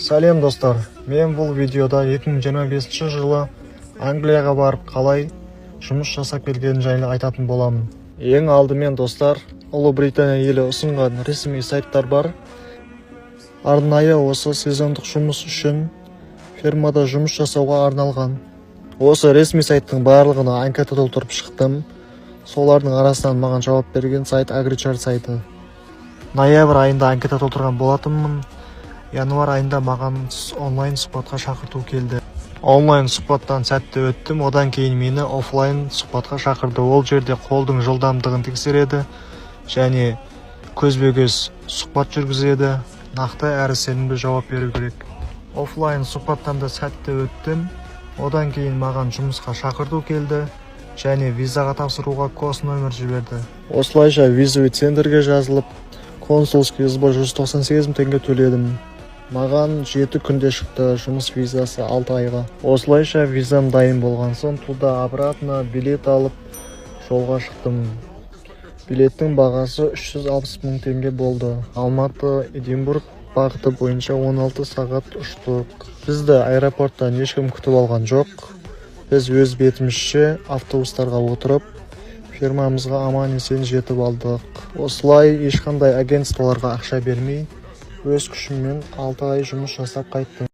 Сәлем достар, мен бұл видеода 2025 жылы Англияға барып қалай жұмыс жасап келгенім жайлы айтатын боламын. Ең алдымен достар, Ұлыбритания елі ұсынған ресми сайттар бар. Арнайы осы сезондық жұмыс үшін фермада жұмыс жасауға арналған. Осы ресми сайттың барлығына анкета толтырып шықтым. Солардың арасынан маған жауап берген сайт Агричар сайты. Ноябрь айында анкета толтырған болатынмын. Январь айында маған онлайн сұхбатқа шақырту келді. Онлайн сұхбаттан сәтті өттім, одан кейін мені офлайн сұхбатқа шақырды. Ол жерде қолдың жылдамдығын тексереді және көзбе-көз сұхбат жүргізеді. Нақты әрі сенімді жауап беру керек. Офлайн сұхбаттан да сәтті өттім, одан кейін маған жұмысқа шақырту келді және визаға тапсыруға кос нөмір жіберді. Осылайша визовый центрге жазылып, консулский сбор 198 мың теңге төледім. Маған 7 күнде шықты, жұмыс визасы 6 айға. Осылайша визам дайын болған соң туда обратно билет алып жолға шықтым. Билеттің бағасы 360 мың теңге болды. Алматы-Эдинбург бағыты бойынша 16 сағат ұштық. Бізді аэропорттан ешкім күтіп алған жоқ. Біз өз бетімізше автобустарға отырып, фермамызға аман-есен жетіп алдық. Осылай ешқандай агентстволарға ақша бермей, өз күшіммен 6 ай жұмыс жасап қайттым.